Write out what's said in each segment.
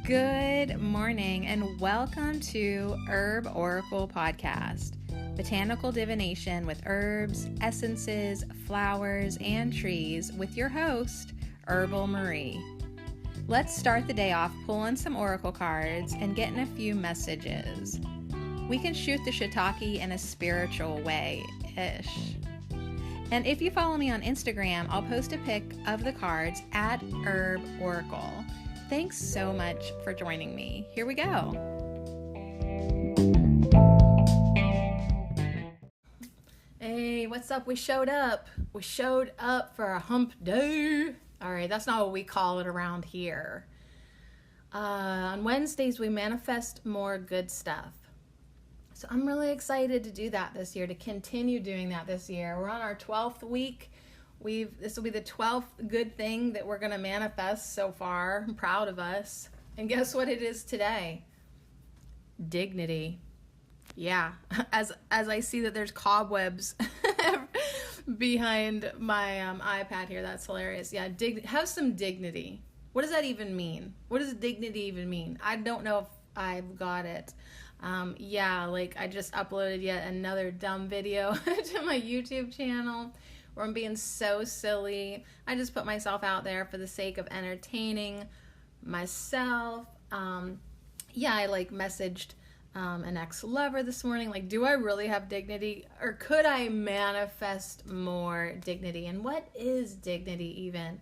Good morning and welcome to Herb Oracle Podcast, botanical divination with herbs, essences, flowers, and trees with your host, Herbal Marie. Let's start the day off pulling some oracle cards and getting a few messages. We can shoot the shiitake in a spiritual way-ish. And if you follow me on Instagram, I'll post a pic of the cards at Herb Oracle. Thanks so much for joining me. Here we go. Hey, what's up? We showed up. We showed up for a hump day. All right, that's not what we call it around here. On Wednesdays, we manifest more good stuff. So I'm really excited to do that this year, to continue doing that this year. We're on our 12th week. This will be the 12th good thing that we're going to manifest so far. I'm proud of us. And guess what it is today? Dignity. Yeah, as I see that there's cobwebs behind my iPad here. That's hilarious. Yeah, have some dignity. What does that even mean? What does dignity even mean? I don't know if I've got it. Like I just uploaded yet another dumb video to my YouTube channel where I'm being so silly. I just put myself out there for the sake of entertaining myself. I messaged an ex-lover this morning, like, do I really have dignity, or could I manifest more dignity? And what is dignity even?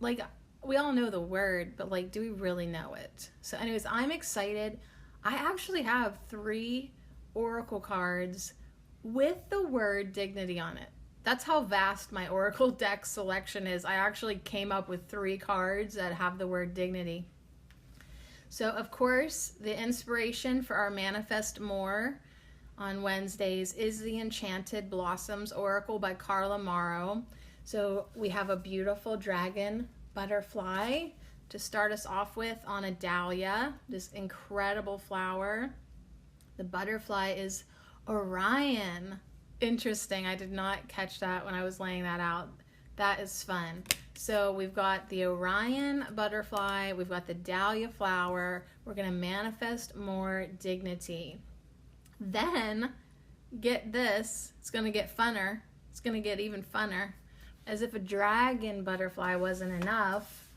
We all know the word, but do we really know it? So anyways, I'm excited. I actually have 3 oracle cards with the word dignity on it. That's how vast my oracle deck selection is. I actually came up with 3 cards that have the word dignity. So, of course, the inspiration for our Manifest More on Wednesdays is the Enchanted Blossoms Oracle by Carla Morrow. So we have a beautiful dragon butterfly to start us off with on a dahlia, this incredible flower. The butterfly is Orion. Interesting. I did not catch that when I was laying that out. That is fun. So we've got the Orion butterfly, we've got the dahlia flower. We're going to manifest more dignity. Then, get this, it's going to get funner. It's going to get even funner. As if a dragon butterfly wasn't enough,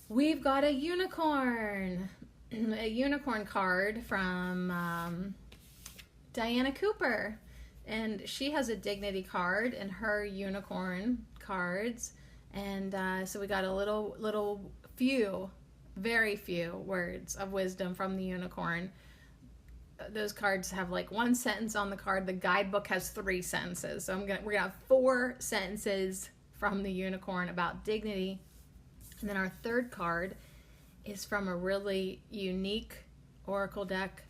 we've got a unicorn. A unicorn card from Diana Cooper. And she has a dignity card in her unicorn cards. And so we got a very few words of wisdom from the unicorn. Those cards have 1 sentence on the card. The guidebook has 3 sentences. So we're gonna have 4 sentences from the unicorn about dignity. And then our third card is from a really unique oracle deck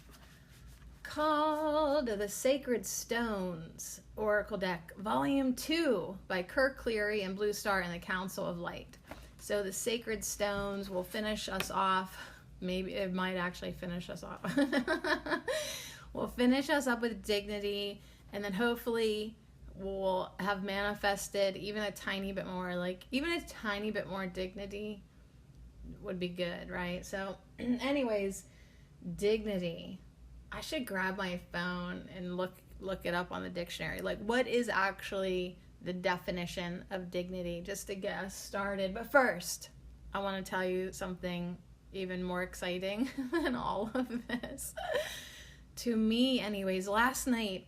called the Sacred Stones Oracle Deck, Volume 2 by Kirk Cleary and Blue Star and the Council of Light. So the Sacred Stones will finish us off. Maybe it might actually finish us off. Will finish us up with dignity, and then hopefully we'll have manifested even a tiny bit more, even a tiny bit more dignity would be good, right? So anyways, dignity. I should grab my phone and look it up on the dictionary. What is actually the definition of dignity, just to get us started. But first, I want to tell you something even more exciting than all of this. To me, anyways, last night,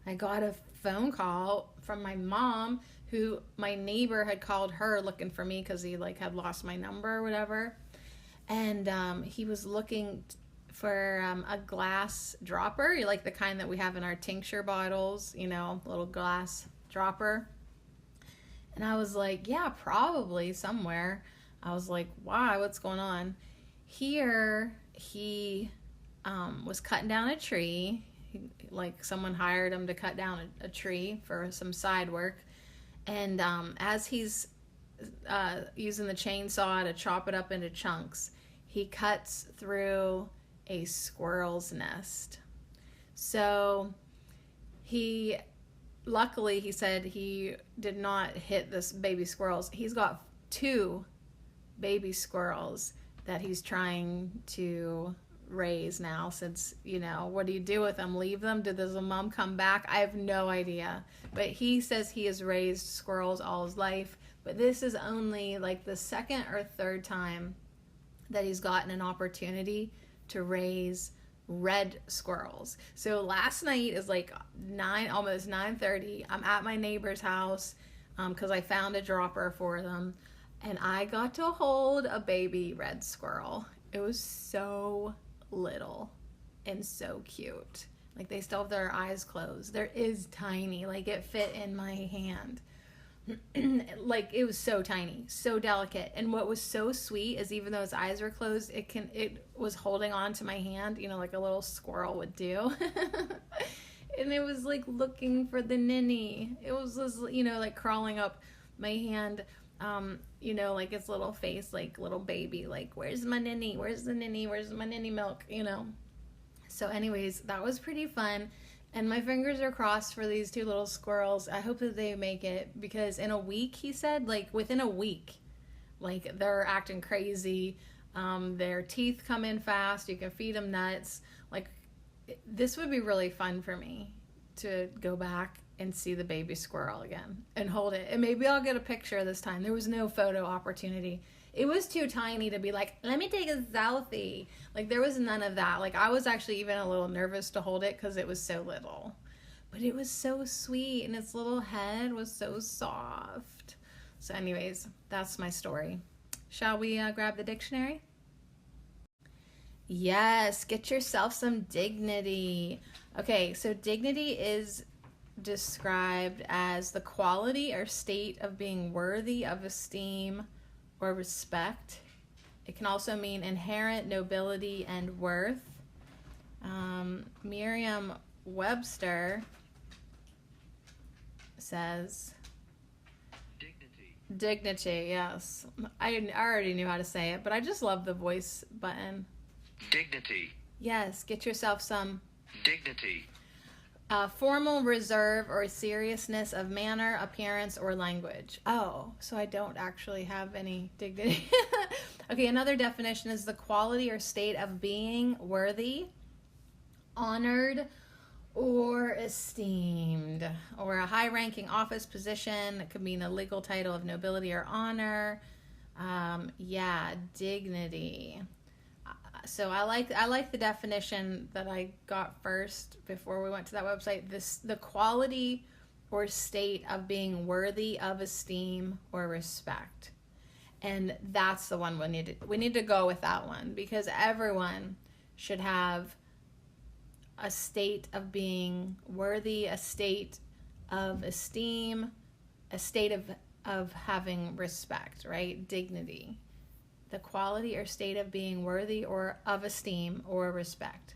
I got a phone call from my mom, who my neighbor had called her looking for me because he had lost my number or whatever. And he was looking for a glass dropper, the kind that we have in our tincture bottles, little glass dropper. And I was like, yeah, probably somewhere. I was like, why? What's going on? Here, he was cutting down a tree. Someone hired him to cut down a tree for some side work. And as he's using the chainsaw to chop it up into chunks, he cuts through a squirrel's nest. So luckily he said he did not hit this baby squirrels. He's got 2 baby squirrels that he's trying to raise now, since, you know, what do you do with them? Leave them? Does the mom come back? I have no idea. But he says he has raised squirrels all his life, but this is only like the second or third time that he's gotten an opportunity to raise red squirrels. So last night is like almost 9:30. I'm at my neighbor's house because I found a dropper for them, and I got to hold a baby red squirrel. It was so little and so cute. Like, they still have their eyes closed. There is tiny, like it fit in my hand. Like, it was so tiny, so delicate. And what was so sweet is, even though his eyes were closed, it was holding on to my hand, you know, like a little squirrel would do. And it was like looking for the ninny. It was just, you know, like crawling up my hand, you know, like its little face, like little baby, like, where's my ninny? Where's the ninny? Where's my ninny milk? You know? So anyways, that was pretty fun. And my fingers are crossed for these two little squirrels. I hope that they make it, because in a week, he said, like within a week, like they're acting crazy. Their teeth come in fast. You can feed them nuts. Like, this would be really fun for me to go back and see the baby squirrel again and hold it. And maybe I'll get a picture this time. There was no photo opportunity. It was too tiny to be like, let me take a selfie. Like, there was none of that. Like, I was actually even a little nervous to hold it because it was so little. But it was so sweet, and its little head was so soft. So anyways, that's my story. Shall we grab the dictionary? Yes, get yourself some dignity. Okay, so dignity is described as the quality or state of being worthy of esteem or respect. It can also mean inherent nobility and worth. Merriam-Webster says dignity, yes. I already knew how to say it, but I just love the voice button. Dignity. Yes, get yourself some dignity. Formal reserve or seriousness of manner, appearance, or language. Oh, so I don't actually have any dignity. Okay, another definition is the quality or state of being worthy, honored, or esteemed, or a high-ranking office position. It could mean a legal title of nobility or honor. Dignity. So I like the definition that I got first before we went to that website. The quality or state of being worthy of esteem or respect. And that's the one we need to go with that one, because everyone should have a state of being worthy, a state of esteem, a state of having respect, right? Dignity. The quality or state of being worthy or of esteem or respect.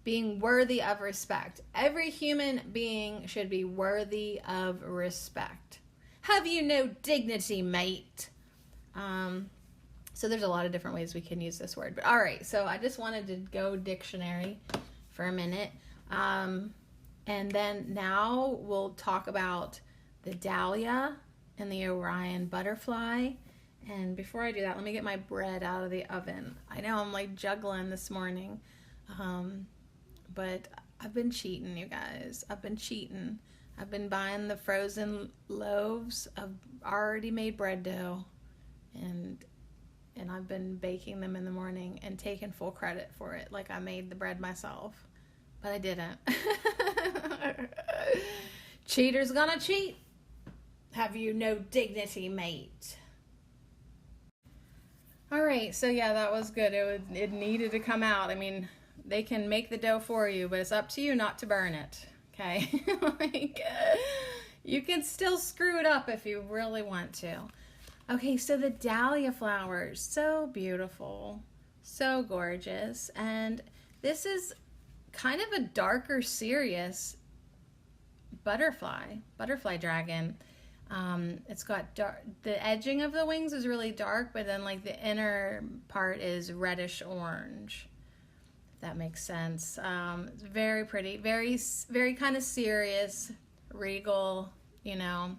Being worthy of respect. Every human being should be worthy of respect. Have you no dignity, mate? So there's a lot of different ways we can use this word. But all right, so I just wanted to go dictionary for a minute. And then now we'll talk about the dahlia and the Orion butterfly. And before I do that, let me get my bread out of the oven. I know I'm like juggling this morning, but I've been cheating, you guys. I've been cheating. I've been buying the frozen loaves of already made bread dough, and I've been baking them in the morning and taking full credit for it, like I made the bread myself, but I didn't. Cheater's gonna cheat. Have you no dignity, mate? All right, so yeah, that was good. It needed to come out. I mean, they can make the dough for you, but it's up to you not to burn it, okay? Like, you can still screw it up if you really want to. Okay, so the dahlia flowers, so beautiful, so gorgeous, and this is kind of a darker, serious butterfly dragon. It's got dark, the edging of the wings is really dark, but then like the inner part is reddish orange, if that makes sense. It's very pretty, very kind of serious, regal, you know,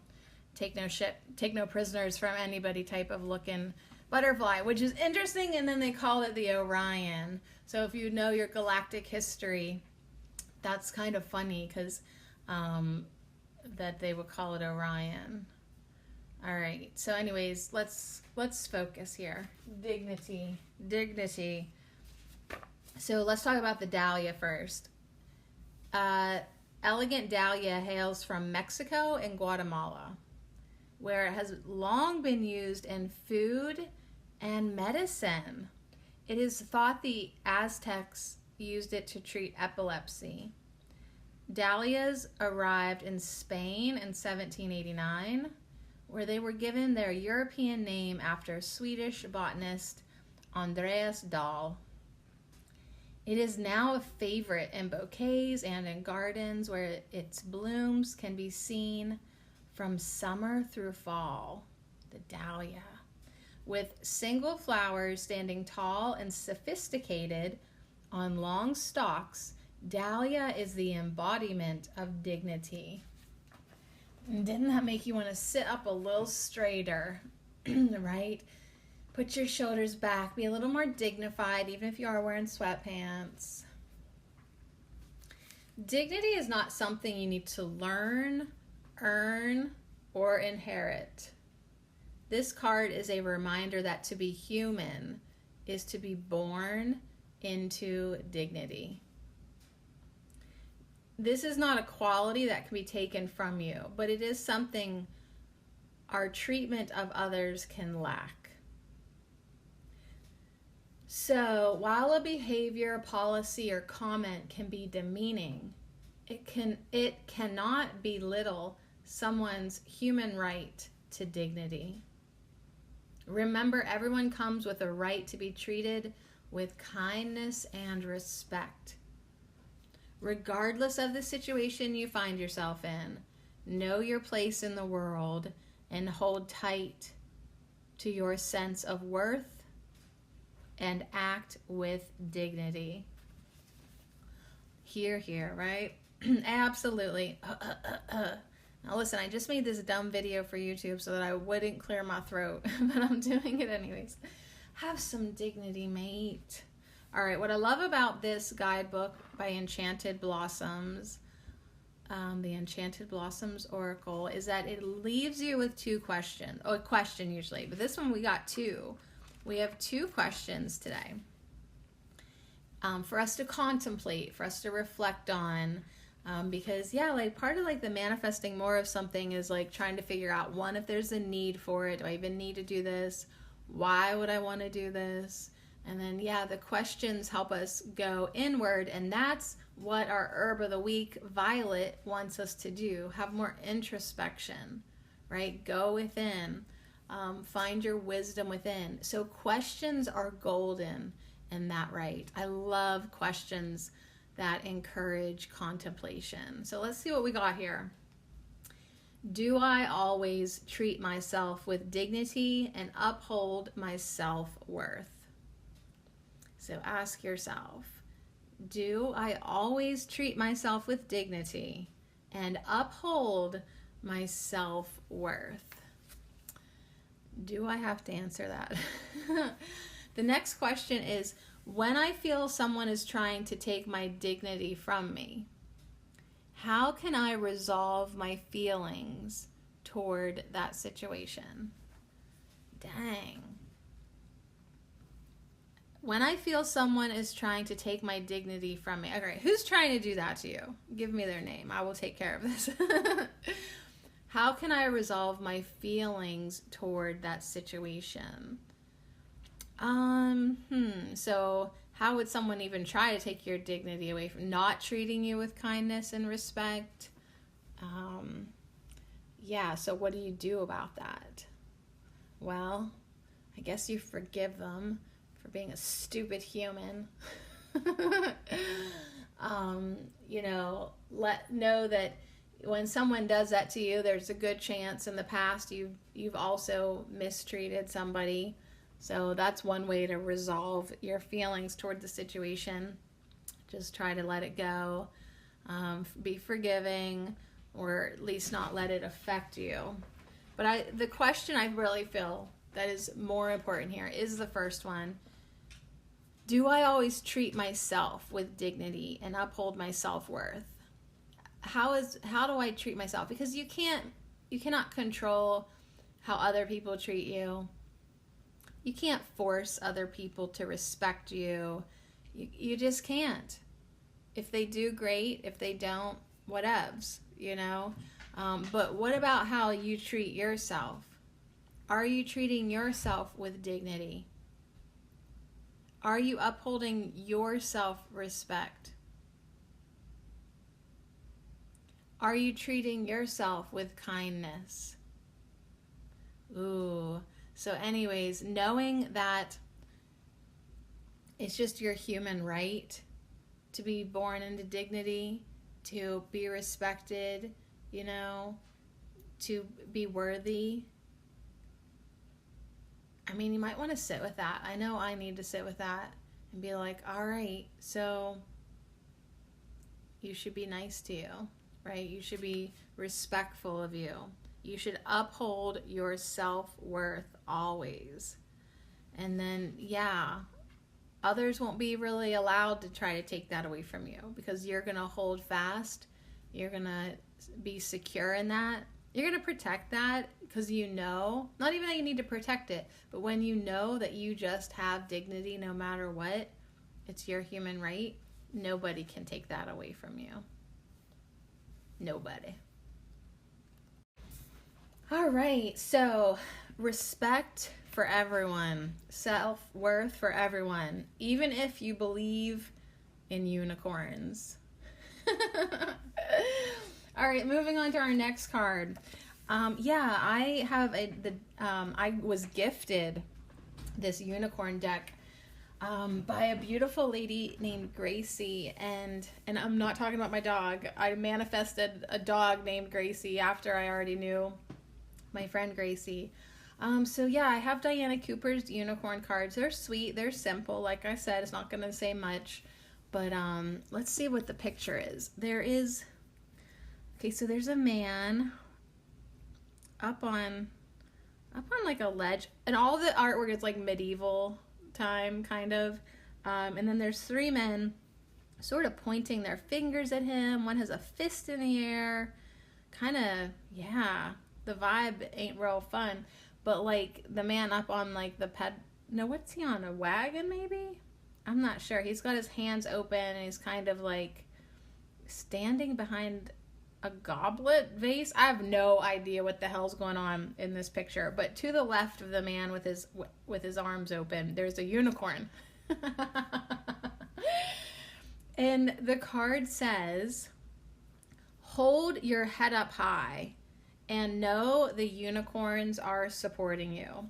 take no prisoners from anybody type of looking butterfly, which is interesting, and then they call it the Orion. So if you know your galactic history, that's kind of funny because that they would call it Orion. All right. So anyways, let's focus here. Dignity. So let's talk about the dahlia first. Elegant dahlia hails from Mexico and Guatemala, where it has long been used in food and medicine. It is thought the Aztecs used it to treat epilepsy. Dahlias arrived in Spain in 1789, where they were given their European name after Swedish botanist Andreas Dahl. It is now a favorite in bouquets and in gardens where its blooms can be seen from summer through fall. The dahlia, with single flowers standing tall and sophisticated on long stalks, dahlia is the embodiment of dignity. And didn't that make you want to sit up a little straighter, right? Put your shoulders back, be a little more dignified, even if you are wearing sweatpants. Dignity is not something you need to learn, earn, or inherit. This card is a reminder that to be human is to be born into dignity. This is not a quality that can be taken from you, but it is something our treatment of others can lack. So while a behavior, policy, or comment can be demeaning, it cannot belittle someone's human right to dignity. Remember, everyone comes with a right to be treated with kindness and respect. Regardless of the situation you find yourself in, know your place in the world and hold tight to your sense of worth and act with dignity. Here, right? Absolutely. Now listen, I just made this dumb video for YouTube so that I wouldn't clear my throat, but I'm doing it anyways. Have some dignity, mate. All right, what I love about this guidebook by Enchanted Blossoms, the Enchanted Blossoms Oracle, is that it leaves you with two questions. Oh, a question usually, but this one we got two. We have two questions today for us to contemplate, for us to reflect on, because yeah, like part of like the manifesting more of something is like trying to figure out, one, if there's a need for it. Do I even need to do this? Why would I want to do this? And then yeah, the questions help us go inward, and that's what our herb of the week, Violet, wants us to do. Have more introspection, right? Go within. Find your wisdom within. So questions are golden in that, right? I love questions that encourage contemplation. So let's see what we got here. Do I always treat myself with dignity and uphold my self-worth? So ask yourself, do I always treat myself with dignity and uphold my self-worth? Do I have to answer that? The next question is, when I feel someone is trying to take my dignity from me, how can I resolve my feelings toward that situation? Dang. When I feel someone is trying to take my dignity from me. Okay, who's trying to do that to you? Give me their name. I will take care of this. How can I resolve my feelings toward that situation? So how would someone even try to take your dignity away from not treating you with kindness and respect? Yeah, so what do you do about that? Well, I guess you forgive them for being a stupid human. Know that when someone does that to you, there's a good chance in the past you've also mistreated somebody. So that's one way to resolve your feelings toward the situation. Just try to let it go. Be forgiving, or at least not let it affect you. But the question I really feel that is more important here is the first one. Do I always treat myself with dignity and uphold my self-worth? How do I treat myself? Because you cannot control how other people treat you. You can't force other people to respect you. You just can't. If they do, great. If they don't, whatevs, you know? But what about how you treat yourself? Are you treating yourself with dignity? Are you upholding your self-respect? Are you treating yourself with kindness? Ooh. So anyways, knowing that it's just your human right to be born into dignity, to be respected, you know, to be worthy. I mean, you might want to sit with that. I know I need to sit with that and be like, all right, so you should be nice to you, right? You should be respectful of you. You should uphold your self-worth always. And then, yeah, others won't be really allowed to try to take that away from you because you're going to hold fast. You're going to be secure in that. You're going to protect that because you know, not even that you need to protect it, but when you know that you just have dignity no matter what, it's your human right, nobody can take that away from you. Nobody. All right, so respect for everyone, self-worth for everyone, even if you believe in unicorns. All right, moving on to our next card. I have I was gifted this unicorn deck by a beautiful lady named Gracie, and I'm not talking about my dog. I manifested a dog named Gracie after I already knew my friend Gracie. So yeah, I have Diana Cooper's unicorn cards. They're sweet, they're simple. Like I said, it's not going to say much, but let's see what the picture is. So there's a man up on like a ledge, and all the artwork is like medieval time kind of, and then there's three men sort of pointing their fingers at him. One has a fist in the air, kind of, yeah, the vibe ain't real fun. But like the man up on like what's he on, a wagon maybe? I'm not sure. He's got his hands open and he's kind of like standing behind a goblet vase. I have no idea what the hell's going on in this picture, but to the left of the man with his arms open, there's a unicorn. And the card says, hold your head up high and know the unicorns are supporting you.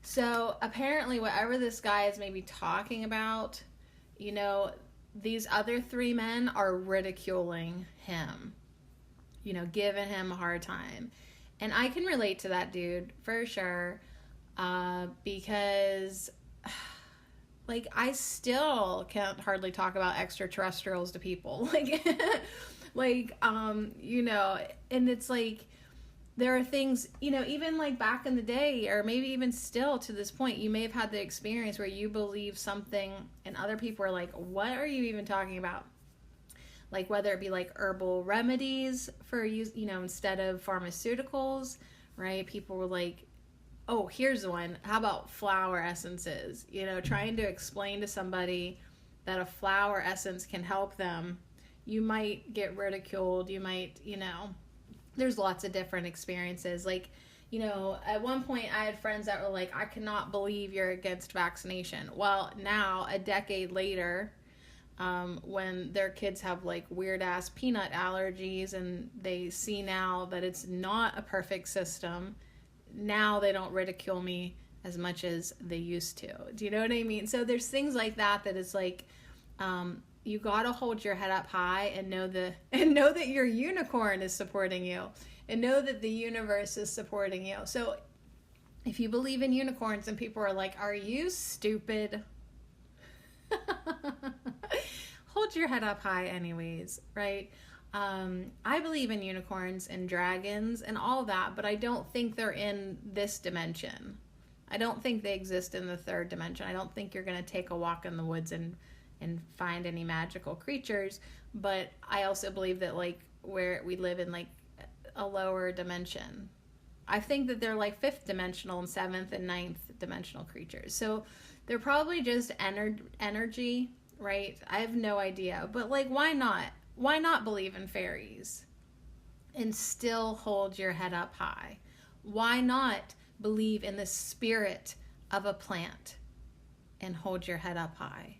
So apparently whatever this guy is maybe talking about, you know, these other three men are ridiculing him, you know, giving him a hard time. And I can relate to that dude for sure, because like I still can't hardly talk about extraterrestrials to people. You know, and it's like, there are things, you know, even like back in the day, or maybe even still to this point, you may have had the experience where you believe something and other people are like, what are you even talking about? Like whether it be like herbal remedies for use, you know, instead of pharmaceuticals, right? People were like, oh, here's one. How about flower essences? You know, trying to explain to somebody that a flower essence can help them. You might get ridiculed. You might, you know, there's lots of different experiences. Like, you know, at one point I had friends that were like, I cannot believe you're against vaccination. Well, now, a decade later, when their kids have like weird ass peanut allergies and they see now that it's not a perfect system, now they don't ridicule me as much as they used to. Do you know what I mean? So there's things like that it's like, you gotta hold your head up high and know that your unicorn is supporting you, and know that the universe is supporting you. So if you believe in unicorns and people are like, are you stupid? Hold your head up high anyways, right? I believe in unicorns and dragons and all that, but I don't think they're in this dimension. I don't think they exist in the third dimension. I don't think you're going to take a walk in the woods and find any magical creatures, but I also believe that like where we live in like a lower dimension, I think that they're like fifth dimensional and seventh and ninth dimensional creatures. So they're probably just energy, right? I have no idea, but like why not? Why not believe in fairies and still hold your head up high? Why not believe in the spirit of a plant and hold your head up high?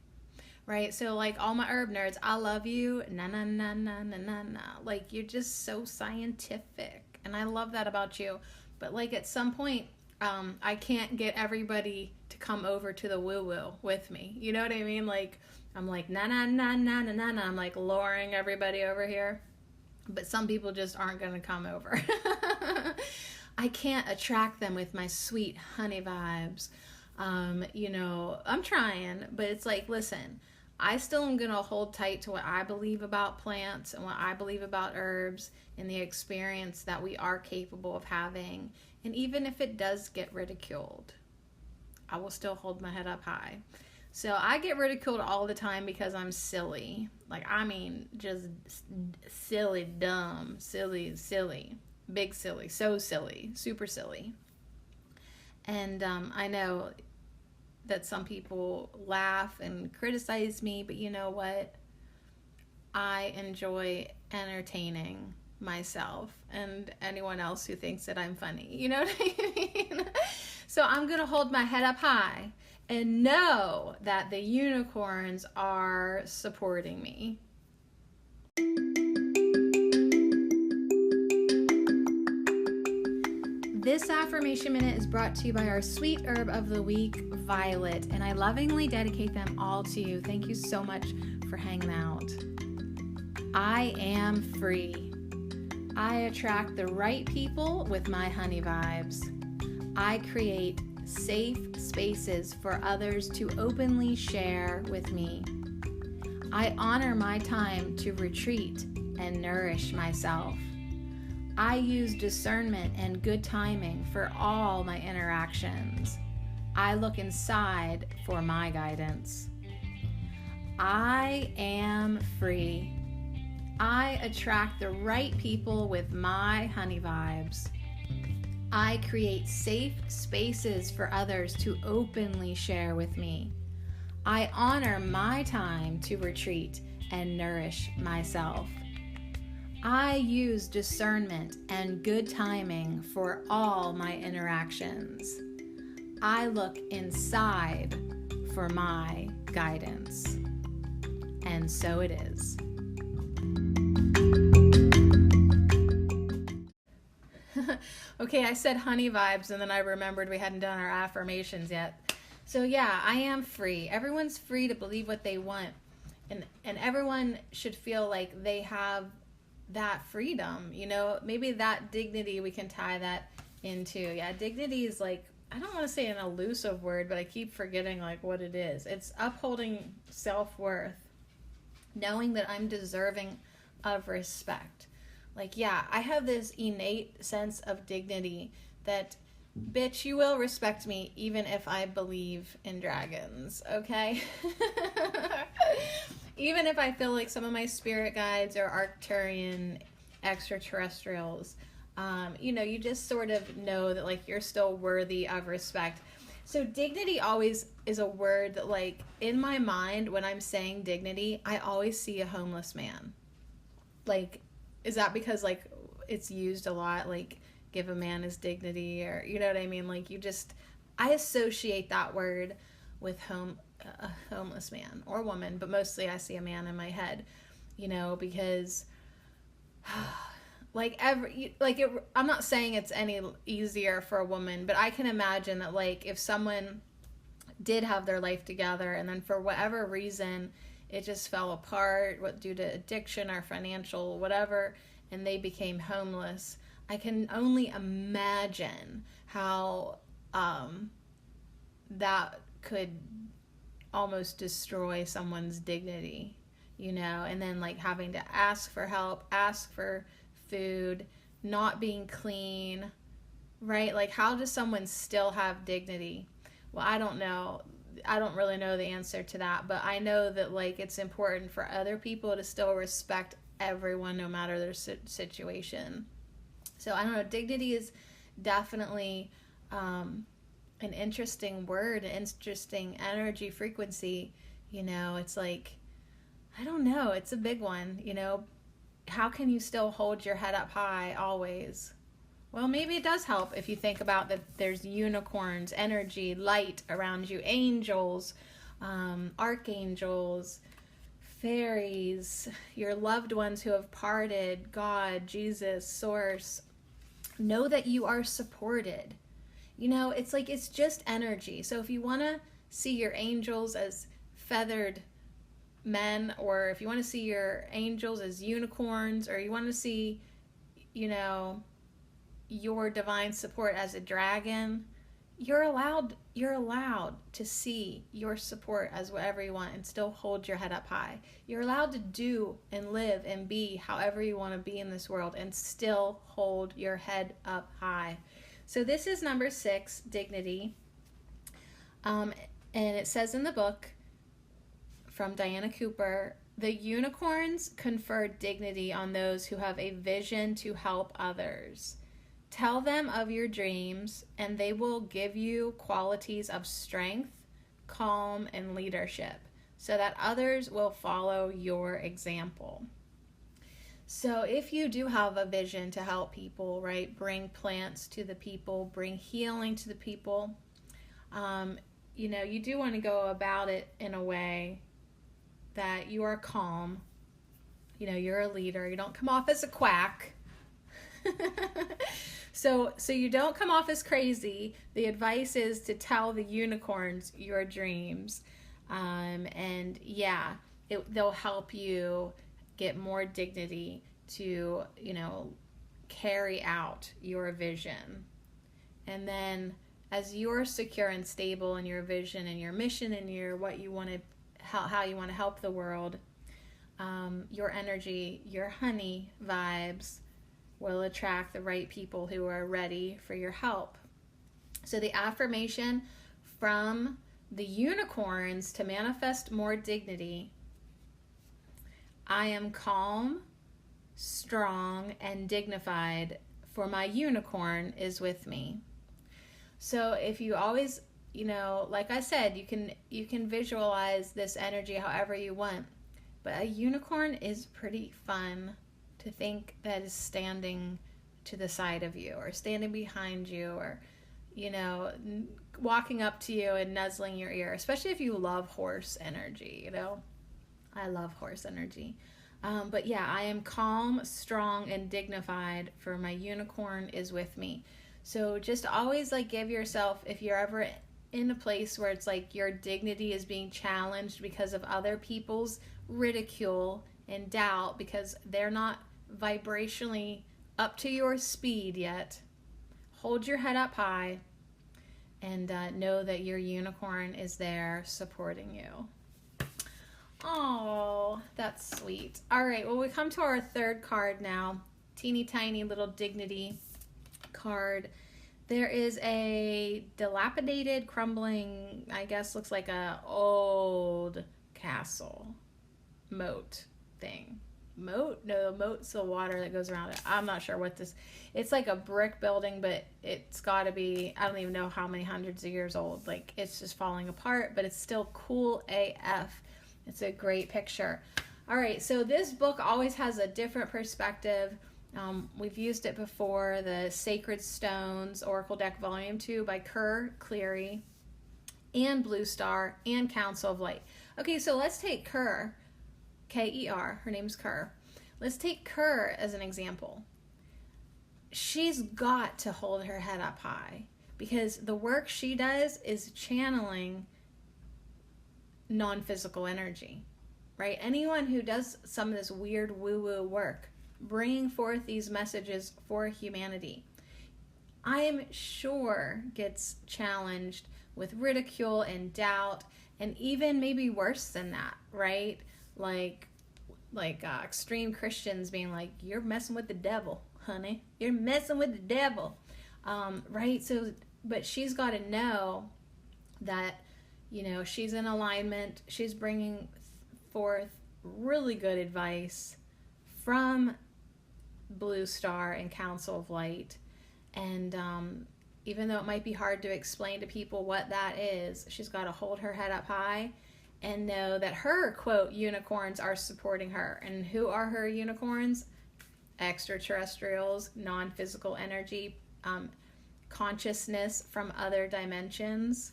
Right? So like all my herb nerds, I love you. Na na na na na na na. Like you're just so scientific. And I love that about you. But like at some point, I can't get everybody to come over to the woo-woo with me. You know what I mean? Like I'm like na na na na na na na. I'm like luring everybody over here. But some people just aren't going to come over. I can't attract them with my sweet honey vibes. You know, I'm trying, but it's like, listen, I still am going to hold tight to what I believe about plants and what I believe about herbs and the experience that we are capable of having. And even if it does get ridiculed, I will still hold my head up high. So I get ridiculed all the time because I'm silly. Like, I mean, just silly, dumb, silly, big silly, so silly, super silly. And I know that some people laugh and criticize me, but you know what? I enjoy entertaining myself and anyone else who thinks that I'm funny. You know what I mean? So I'm going to hold my head up high and know that the unicorns are supporting me. This affirmation minute is brought to you by our sweet herb of the week, Violet, and I lovingly dedicate them all to you. Thank you so much for hanging out. I am free. I attract the right people with my honey vibes. I create safe spaces for others to openly share with me. I honor my time to retreat and nourish myself. I use discernment and good timing for all my interactions. I look inside for my guidance. I am free. I attract the right people with my honey vibes. I create safe spaces for others to openly share with me. I honor my time to retreat and nourish myself. I use discernment and good timing for all my interactions. I look inside for my guidance. And so it is. Okay, I said honey vibes and then I remembered we hadn't done our affirmations yet. So yeah, I am free. Everyone's free to believe what they want. And everyone should feel like they have that freedom, you know, maybe that dignity, we can tie that into. Yeah, dignity is like, I don't want to say an elusive word, but I keep forgetting like what it is. It's upholding self-worth, knowing that I'm deserving of respect. Like, yeah, I have this innate sense of dignity that, bitch, you will respect me even if I believe in dragons, okay? Even if I feel like some of my spirit guides are Arcturian extraterrestrials, you know, you just sort of know that like you're still worthy of respect. So dignity always is a word that like in my mind when I'm saying dignity, I always see a homeless man. Like, is that because like it's used a lot, like give a man his dignity, or you know what I mean? Like I associate that word with a homeless man or woman, but mostly I see a man in my head, you know, because I'm not saying it's any easier for a woman, but I can imagine that like if someone did have their life together and then for whatever reason it just fell apart, due to addiction or financial whatever, and they became homeless, I can only imagine how that could almost destroy someone's dignity, you know, and then like having to ask for help, ask for food, not being clean, right? Like, how does someone still have dignity? Well, I don't know. I don't really know the answer to that, but I know that, like, it's important for other people to still respect everyone no matter their situation. So I don't know, dignity is definitely an interesting word, an interesting energy frequency. It's like, I don't know, it's a big one. How can you still hold your head up high always? Well, maybe it does help if you think about that there's unicorns, energy, light around you, angels, archangels, fairies, your loved ones who have parted, God, Jesus, Source. Know that you are supported. It's like, it's just energy. So if you want to see your angels as feathered men, or if you want to see your angels as unicorns, or you want to see, your divine support as a dragon, you're allowed to see your support as whatever you want and still hold your head up high. You're allowed to do and live and be however you want to be in this world and still hold your head up high. So this is number 6, dignity. And it says in the book from Diana Cooper, the unicorns confer dignity on those who have a vision to help others. Tell them of your dreams, and they will give you qualities of strength, calm, and leadership, so that others will follow your example. So if you do have a vision to help people, right, bring plants to the people, bring healing to the people, you do want to go about it in a way that you are calm. You're a leader. You don't come off as a quack. So you don't come off as crazy. The advice is to tell the unicorns your dreams. And yeah, they'll help you get more dignity to, carry out your vision. And then as you're secure and stable in your vision and your mission and what you want to, how you want to help the world, your energy, your honey vibes will attract the right people who are ready for your help. So the affirmation from the unicorns to manifest more dignity: I am calm, strong, and dignified, for my unicorn is with me. So if you always, like I said, you can visualize this energy however you want, but a unicorn is pretty fun to think that is standing to the side of you, or standing behind you, or walking up to you and nuzzling your ear, especially if you love horse energy. I love horse energy. But yeah, I am calm, strong, and dignified, for my unicorn is with me. So just always give yourself, if you're ever in a place where it's like your dignity is being challenged because of other people's ridicule and doubt, because they're not vibrationally up to your speed yet, hold your head up high and know that your unicorn is there supporting you. Oh, that's sweet. All right, well, we come to our third card now. Teeny tiny little dignity card. There is a dilapidated, crumbling, I guess looks like a old castle moat thing. Moat? No, moat's the water that goes around it. I'm not sure what this, it's like a brick building, but it's got to be, I don't even know how many hundreds of years old. It's just falling apart, but it's still cool AF. It's a great picture. All right, so this book always has a different perspective. We've used it before, the Sacred Stones Oracle Deck Volume 2 by Kerr Cleary and Blue Star and Council of Light. Okay, so let's take Kerr, K-E-R, her name's Kerr. Let's take Kerr as an example. She's got to hold her head up high, because the work she does is channeling non-physical energy, right? Anyone who does some of this weird woo-woo work, bringing forth these messages for humanity, I'm sure gets challenged with ridicule and doubt, and even maybe worse than that, right? Like extreme Christians being like, you're messing with the devil, honey. You're messing with the devil. Right? So, but she's got to know that, she's in alignment. She's bringing forth really good advice from Blue Star and Council of Light. And even though it might be hard to explain to people what that is, she's got to hold her head up high and know that her, quote, unicorns are supporting her. And who are her unicorns? Extraterrestrials, non-physical energy, consciousness from other dimensions.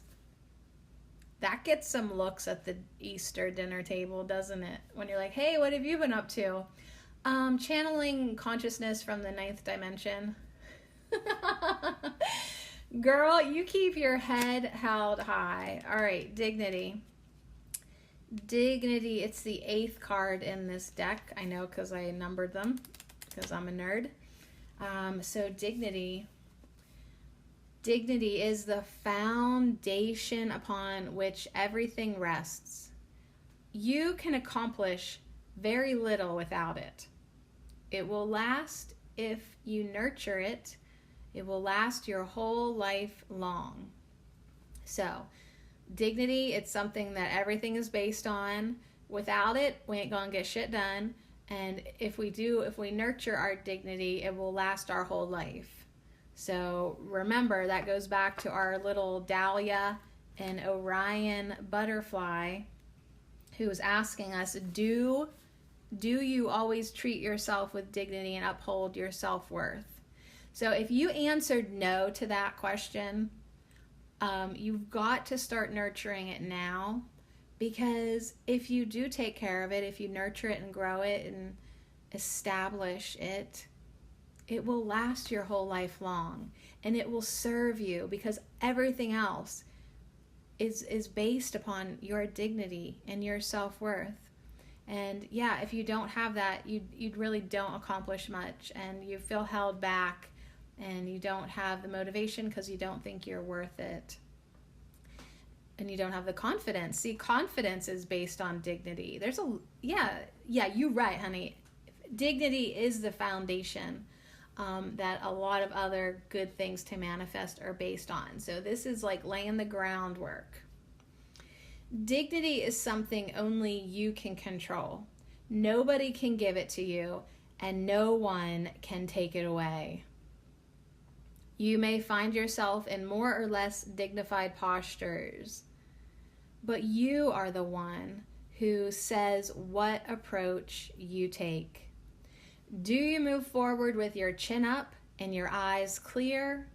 That gets some looks at the Easter dinner table, doesn't it? When you're like, hey, what have you been up to? Channeling consciousness from the 9th dimension. Girl, you keep your head held high. All right, dignity. Dignity, it's the 8th card in this deck. I know because I numbered them because I'm a nerd. So dignity. Dignity is the foundation upon which everything rests. You can accomplish very little without it. It will last if you nurture it. It will last your whole life long. So, dignity, it's something that everything is based on. Without it, we ain't gonna get shit done. And if we nurture our dignity, it will last our whole life. So remember, that goes back to our little Dahlia and Orion butterfly who was asking us, do you always treat yourself with dignity and uphold your self-worth? So if you answered no to that question, you've got to start nurturing it now, because if you do take care of it, if you nurture it and grow it and establish it, it will last your whole life long, and it will serve you, because everything else is based upon your dignity and your self-worth. And yeah, if you don't have that, you really don't accomplish much, and you feel held back, and you don't have the motivation because you don't think you're worth it. And you don't have the confidence. See, confidence is based on dignity. Yeah, you're right, honey. Dignity is the foundation that a lot of other good things to manifest are based on. So this is like laying the groundwork. Dignity is something only you can control. Nobody can give it to you, and no one can take it away. You may find yourself in more or less dignified postures, but you are the one who says what approach you take. Do you move forward with your chin up and your eyes clear?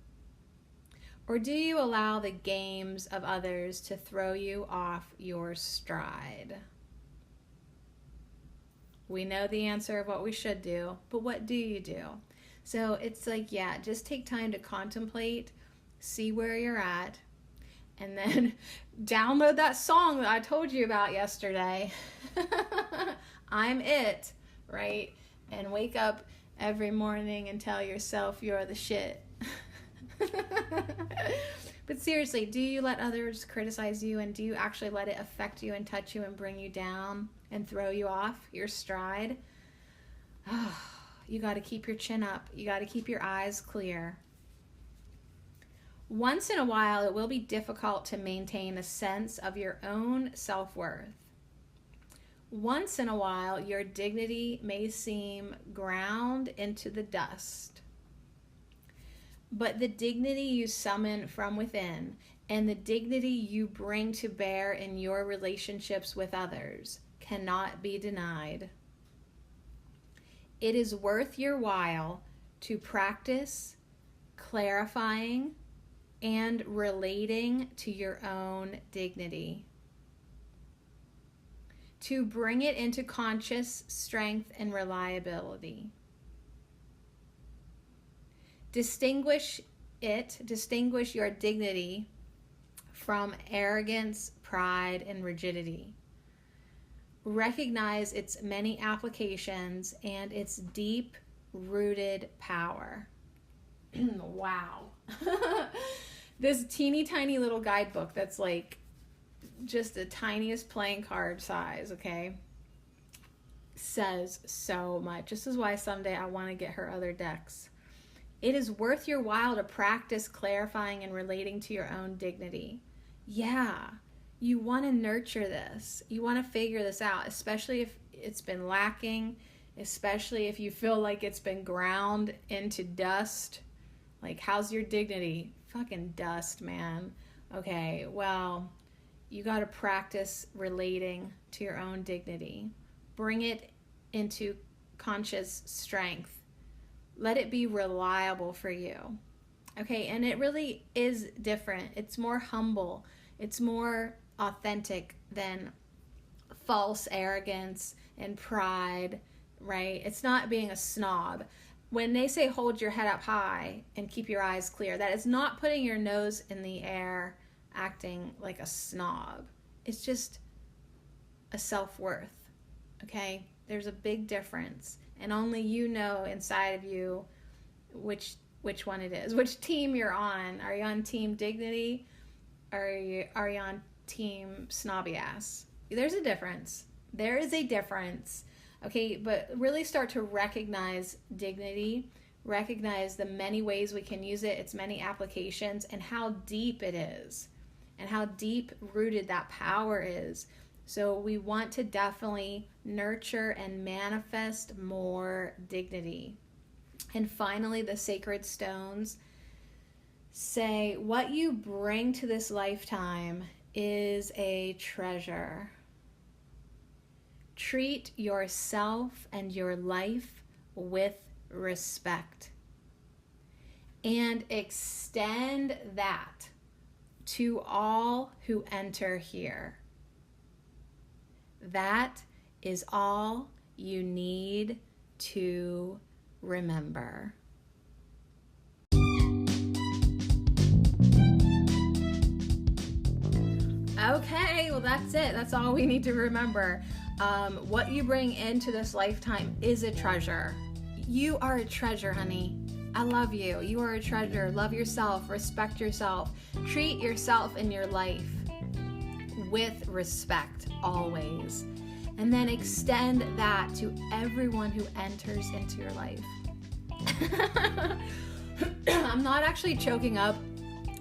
Or do you allow the games of others to throw you off your stride? We know the answer of what we should do, but what do you do? So it's like, just take time to contemplate, see where you're at, and then download that song that I told you about yesterday. I'm It, right? And wake up every morning and tell yourself you're the shit. But seriously, do you let others criticize you, and do you actually let it affect you and touch you and bring you down and throw you off your stride? You got to keep your chin up. You got to keep your eyes clear. Once in a while, it will be difficult to maintain a sense of your own self-worth. Once in a while, your dignity may seem ground into the dust. But the dignity you summon from within and the dignity you bring to bear in your relationships with others cannot be denied. It is worth your while to practice clarifying and relating to your own dignity, to bring it into conscious strength and reliability. Distinguish your dignity from arrogance, pride, and rigidity. Recognize its many applications and its deep-rooted power. Wow. This teeny tiny little guidebook that's like just the tiniest playing card size, okay, says so much. This is why someday I want to get her other decks. It is worth your while to practice clarifying and relating to your own dignity. Yeah, you want to nurture this. You want to figure this out, especially if it's been lacking, especially if you feel like it's been ground into dust. Like, how's your dignity? Fucking dust, man. Okay, well, you got to practice relating to your own dignity. Bring it into conscious strength. Let it be reliable for you. Okay, and it really is different. It's more humble. It's more authentic than false arrogance and pride, right? It's not being a snob. When they say hold your head up high and keep your eyes clear, that is not putting your nose in the air, acting like a snob. It's just a self-worth, okay? There's a big difference, and only you know inside of you which one it is, which team you're on. Are you on team dignity, or are you on team snobby ass? There's a difference. There is a difference. Okay, but really start to recognize dignity, recognize the many ways we can use it, its many applications, and how deep it is, and how deep rooted that power is. So we want to definitely nurture and manifest more dignity. And finally, the sacred stones say, what you bring to this lifetime is a treasure. Treat yourself and your life with respect, and extend that to all who enter here. That is all you need to remember. Okay, well, that's it. That's all we need to remember. What you bring into this lifetime is a treasure. You are a treasure, honey. I love you. You are a treasure. Love yourself. Respect yourself. Treat yourself and your life with respect always. And then extend that to everyone who enters into your life. I'm not actually choking up,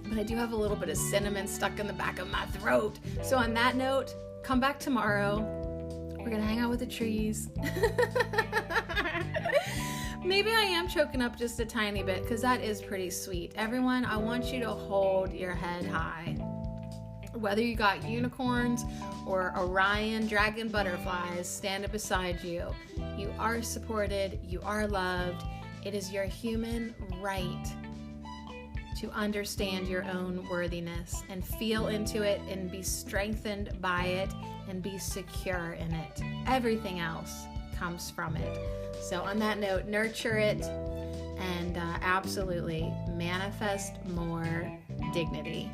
but I do have a little bit of cinnamon stuck in the back of my throat. So on that note, come back tomorrow. We're gonna hang out with the trees. Maybe I am choking up just a tiny bit, because that is pretty sweet. Everyone, I want you to hold your head high. Whether you got unicorns or Orion dragon butterflies standing beside you, you are supported, you are loved. It is your human right to understand your own worthiness and feel into it and be strengthened by it and be secure in it. Everything else comes from it. So on that note, nurture it and absolutely manifest more dignity.